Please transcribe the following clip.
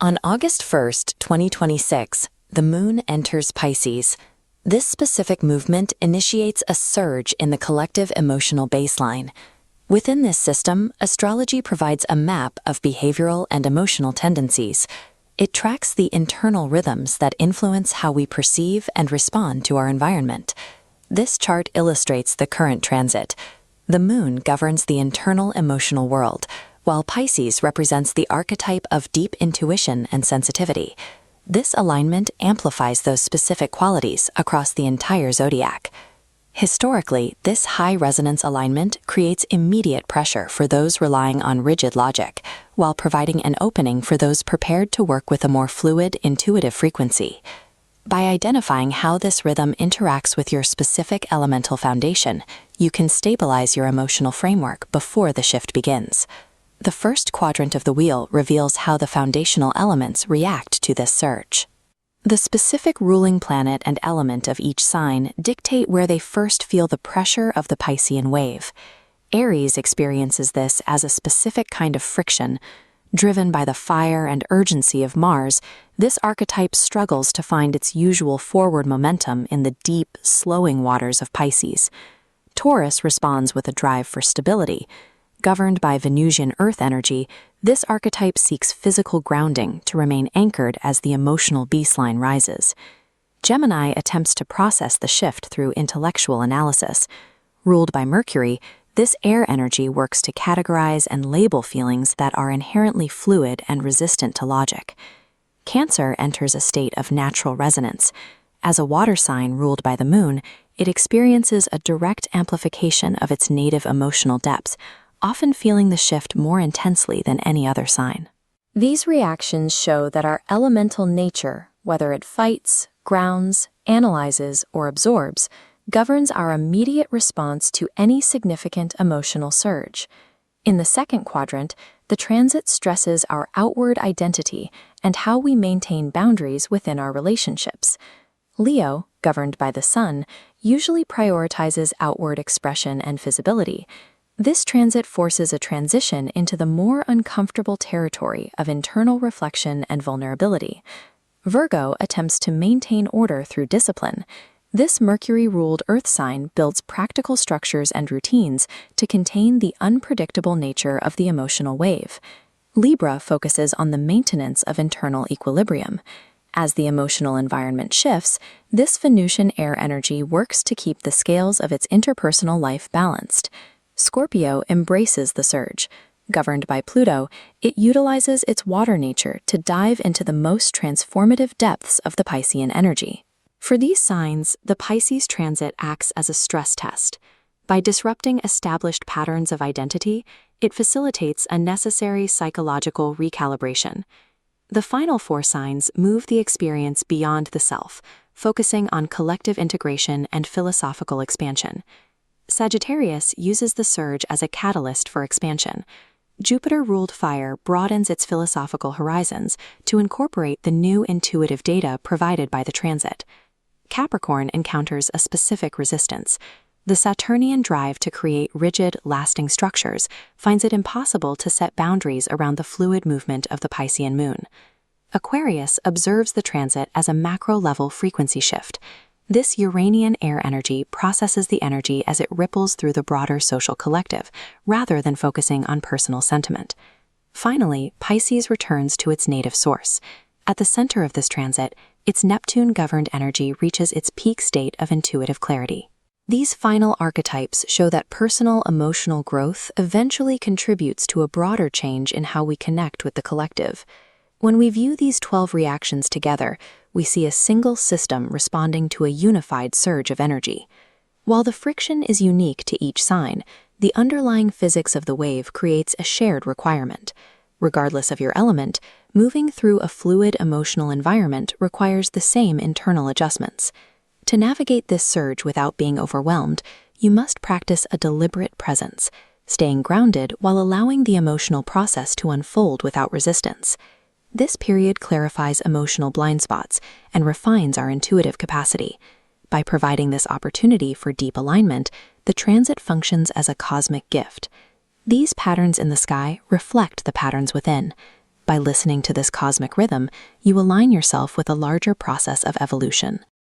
On August 1st, 2026, the moon enters Pisces. This specific movement initiates a surge in the collective emotional baseline. Within this system, astrology provides a map of behavioral and emotional tendencies. It tracks the internal rhythms that influence how we perceive and respond to our environment. This chart illustrates the current transit. The moon governs the internal emotional world, while Pisces represents the archetype of deep intuition and sensitivity. This alignment amplifies those specific qualities across the entire zodiac. Historically, this high-resonance alignment creates immediate pressure for those relying on rigid logic, while providing an opening for those prepared to work with a more fluid, intuitive frequency. By identifying how this rhythm interacts with your specific elemental foundation, you can stabilize your emotional framework before the shift begins. The first quadrant of the wheel reveals how the foundational elements react to this surge. The specific ruling planet and element of each sign dictate where they first feel the pressure of the Piscean wave. Aries experiences this as a specific kind of friction. Driven by the fire and urgency of Mars, this archetype struggles to find its usual forward momentum in the deep, slowing waters of Pisces. Taurus responds with a drive for stability. Governed by Venusian earth energy, this archetype seeks physical grounding to remain anchored as the emotional baseline rises. Gemini attempts to process the shift through intellectual analysis. Ruled by Mercury, this air energy works to categorize and label feelings that are inherently fluid and resistant to logic. Cancer enters a state of natural resonance. As a water sign ruled by the moon, it experiences a direct amplification of its native emotional depths, often feeling the shift more intensely than any other sign. These reactions show that our elemental nature, whether it fights, grounds, analyzes, or absorbs, governs our immediate response to any significant emotional surge. In the second quadrant, the transit stresses our outward identity and how we maintain boundaries within our relationships. Leo, governed by the sun, usually prioritizes outward expression and visibility. This transit forces a transition into the more uncomfortable territory of internal reflection and vulnerability. Virgo attempts to maintain order through discipline. This Mercury-ruled earth sign builds practical structures and routines to contain the unpredictable nature of the emotional wave. Libra focuses on the maintenance of internal equilibrium. As the emotional environment shifts, this Venusian air energy works to keep the scales of its interpersonal life balanced. Scorpio embraces the surge. Governed by Pluto, it utilizes its water nature to dive into the most transformative depths of the Piscean energy. For these signs, the Pisces transit acts as a stress test. By disrupting established patterns of identity, it facilitates a necessary psychological recalibration. The final four signs move the experience beyond the self, focusing on collective integration and philosophical expansion. Sagittarius uses the surge as a catalyst for expansion. Jupiter-ruled fire broadens its philosophical horizons to incorporate the new intuitive data provided by the transit. Capricorn encounters a specific resistance. The Saturnian drive to create rigid, lasting structures finds it impossible to set boundaries around the fluid movement of the Piscean moon. Aquarius observes the transit as a macro-level frequency shift. This Uranian air energy processes the energy as it ripples through the broader social collective, rather than focusing on personal sentiment. Finally, Pisces returns to its native source. At the center of this transit, its Neptune-governed energy reaches its peak state of intuitive clarity. These final archetypes show that personal emotional growth eventually contributes to a broader change in how we connect with the collective. When we view these 12 reactions together, we see a single system responding to a unified surge of energy. While the friction is unique to each sign, the underlying physics of the wave creates a shared requirement. Regardless of your element, moving through a fluid emotional environment requires the same internal adjustments. To navigate this surge without being overwhelmed, you must practice a deliberate presence, staying grounded while allowing the emotional process to unfold without resistance. This period clarifies emotional blind spots and refines our intuitive capacity. By providing this opportunity for deep alignment, the transit functions as a cosmic gift. These patterns in the sky reflect the patterns within. By listening to this cosmic rhythm, you align yourself with a larger process of evolution.